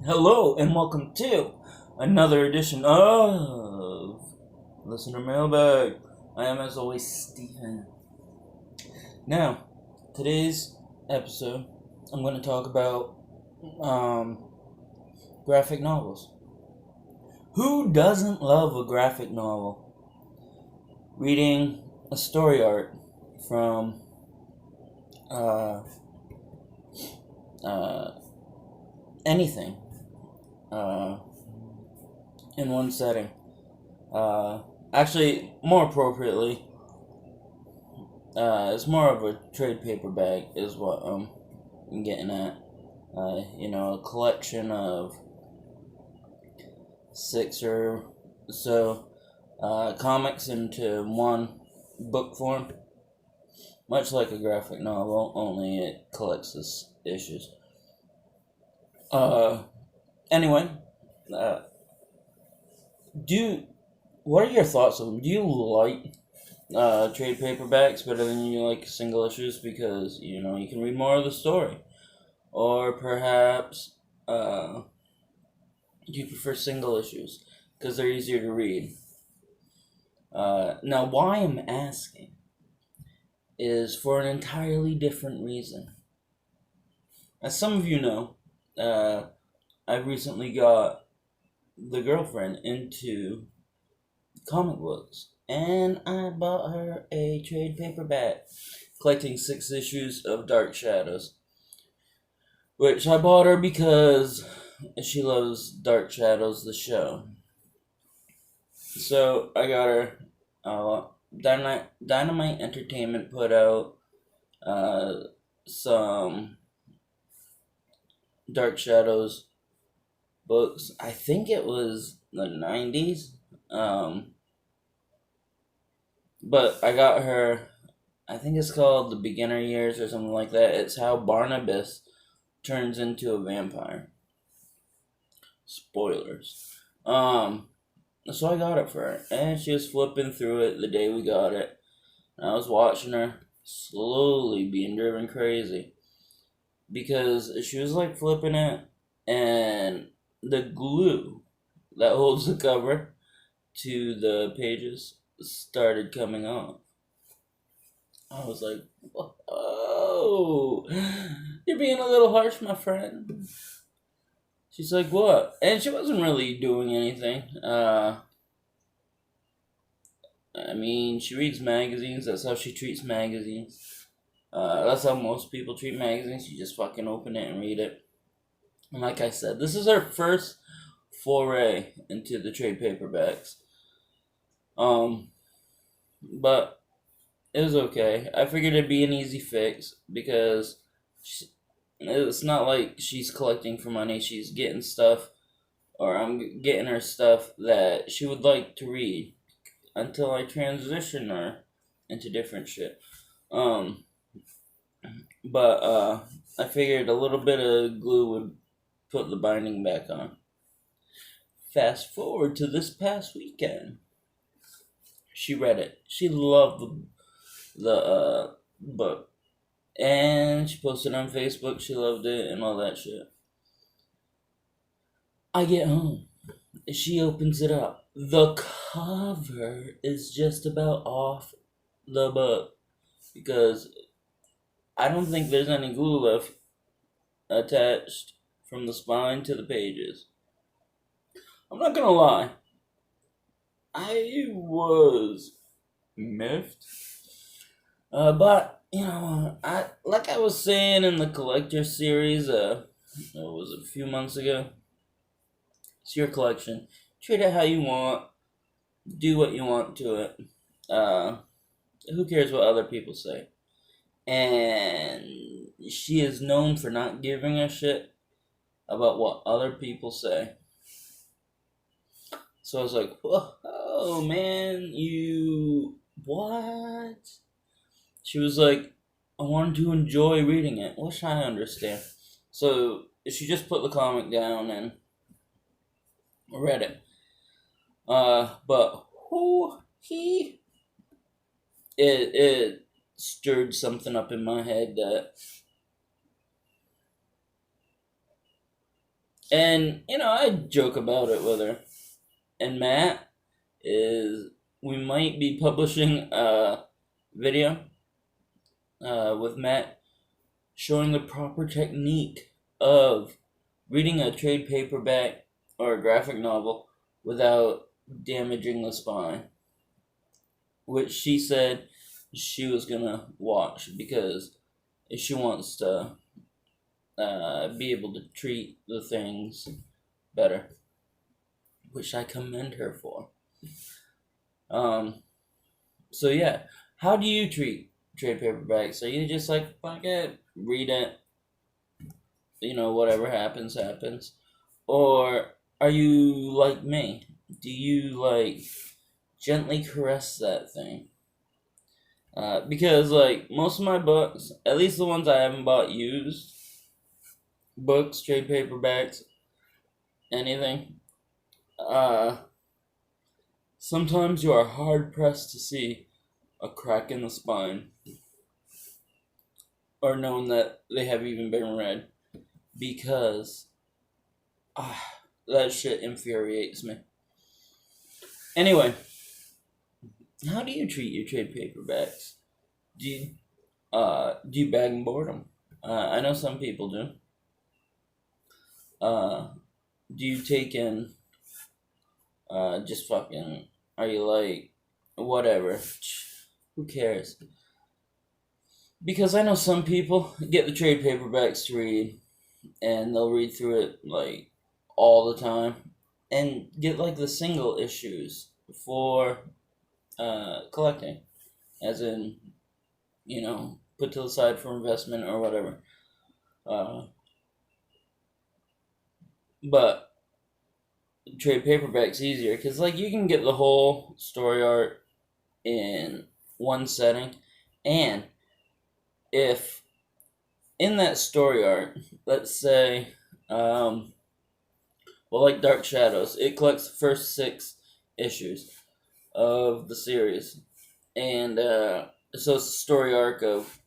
Hello and welcome to another edition of Listener Mailbag. I am, as always, Stephen. Now, today's episode, I'm going to talk about graphic novels. Who doesn't love a graphic novel? Reading a story art from anything in one setting. Actually, more appropriately, it's more of a trade paperback is what I'm getting at. A collection of 6 or so comics into one book form. Much like a graphic novel, only it collects its issues. Anyway, what are your thoughts on them? Do you like trade paperbacks better than you like single issues because, you can read more of the story? Or perhaps, do you prefer single issues because they're easier to read? Now, why I'm asking is for an entirely different reason. As some of you know, I recently got the girlfriend into comic books, and I bought her a trade paperback collecting 6 issues of Dark Shadows, which I bought her because she loves Dark Shadows, the show. So I got her. Dynamite Entertainment put out some Dark Shadows books. I think it was the 90s. But I got her, I think it's called The Beginner Years or something like that. It's how Barnabas turns into a vampire. Spoilers. So I got it for her, and she was flipping through it the day we got it. And I was watching her slowly being driven crazy because she was like flipping it, and the glue that holds the cover to the pages started coming off. I was like, whoa, you're being a little harsh, my friend. She's like, what? And she wasn't really doing anything. She reads magazines. That's how she treats magazines. That's how most people treat magazines. You just fucking open it and read it. And like I said, this is her first foray into the trade paperbacks. But it was okay. I figured it'd be an easy fix because it's not like she's collecting for money. She's getting stuff, or I'm getting her stuff that she would like to read until I transition her into different shit. But I figured a little bit of glue would put the binding back on. Fast forward to this past weekend. She read it. She loved the book. And she posted on Facebook she loved it and all that shit. I get home. She opens it up. The cover is just about off the book because I don't think there's any glue left attached from the spine to the pages. I'm not gonna lie. I was miffed. But, like I was saying in the collector series, it was a few months ago. It's your collection. Treat it how you want. Do what you want to it. Who cares what other people say? And she is known for not giving a shit about what other people say. So I was like, whoa, man, what? She was like, I wanted to enjoy reading it, which I understand. So she just put the comic down and read it. But it stirred something up in my head that And, I joke about it with her. And Matt we might be publishing a video with Matt showing the proper technique of reading a trade paperback or a graphic novel without damaging the spine, which she said she was gonna watch because she wants to be able to treat the things better, which I commend her for. So yeah, how do you treat trade paperbacks? Are you just like, fuck it, read it, whatever happens, happens? Or are you like me? Do you like gently caress that thing? Because like most of my books, at least the ones I haven't bought used, books, trade paperbacks, anything, sometimes you are hard pressed to see a crack in the spine or knowing that they have even been read because that shit infuriates me. Anyway, how do you treat your trade paperbacks? Do you bag and board them? I know some people do. Do you take in just fucking? Are you like whatever? Who cares? Because I know some people get the trade paperbacks to read, and they'll read through it like all the time, and get like the single issues for collecting, as in, put to the side for investment or whatever. But trade paperback's easier because like you can get the whole story arc in one setting, and if in that story arc, let's say, like Dark Shadows, it collects the first 6 issues of the series, and so it's a story arc of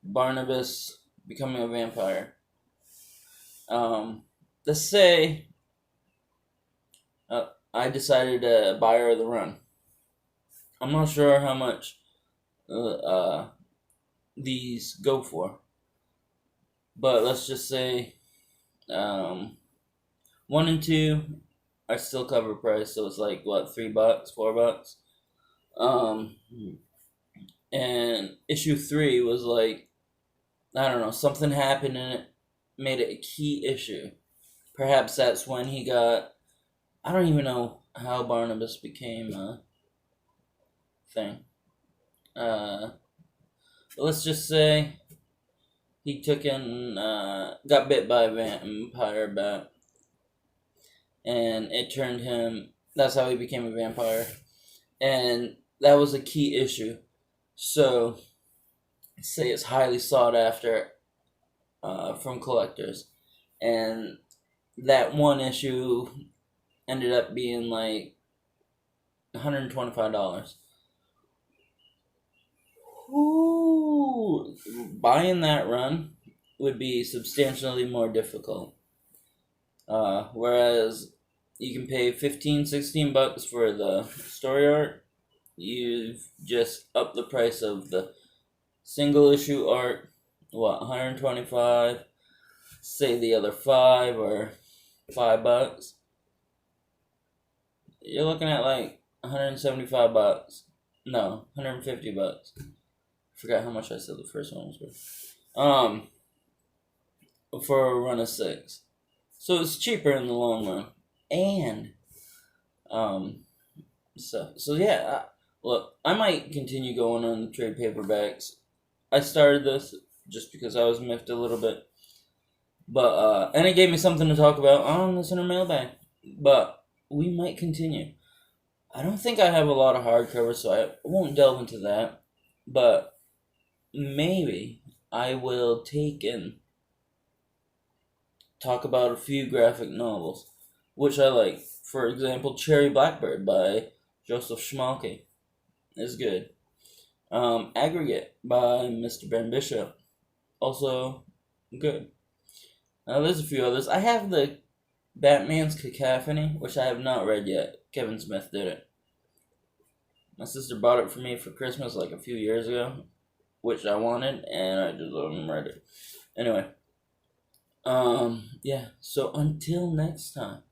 Barnabas becoming a vampire. Let's say I decided to buy her the run. I'm not sure how much these go for, but let's just say 1 and 2 are still cover price, so it's like what, $3, $4. And issue 3 was like, I don't know, something happened in it, made it a key issue. Perhaps that's when he got. I don't even know how Barnabas became a thing. Let's just say he got bit by a vampire bat, and it turned him. That's how he became a vampire, and that was a key issue. So, say it's highly sought after from collectors, and that one issue ended up being like $125. Ooh, buying that run would be substantially more difficult. Whereas you can pay $15-$16 for the story art, you've just upped the price of the single issue art. What, $125? Say the other $5 or $5. You're looking at like $175. No, $150. Forgot how much I said the first one was worth. For a run of 6. So it's cheaper in the long run. And so yeah, look, I might continue going on the trade paperbacks. I started this just because I was miffed a little bit. But and it gave me something to talk about on Listener Mailbag. But we might continue. I don't think I have a lot of hardcovers, so I won't delve into that. But maybe I will take and talk about a few graphic novels, which I like. For example, Cherry Blackbird by Joseph Schmalke is good. Aggregate by Mr. Ben Bishop, also good. There's a few others. I have the Batman's Cacophony, which I have not read yet. Kevin Smith did it. My sister bought it for me for Christmas like a few years ago, which I wanted, and I just haven't read it. Anyway, yeah. So until next time,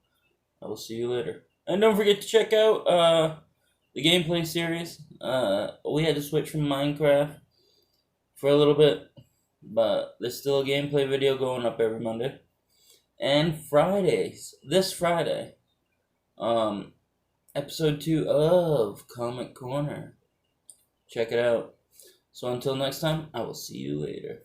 I will see you later. And don't forget to check out the gameplay series. We had to switch from Minecraft for a little bit, but there's still a gameplay video going up every Monday. And Fridays, this Friday, episode 2 of Comic Corner. Check it out. So until next time, I will see you later.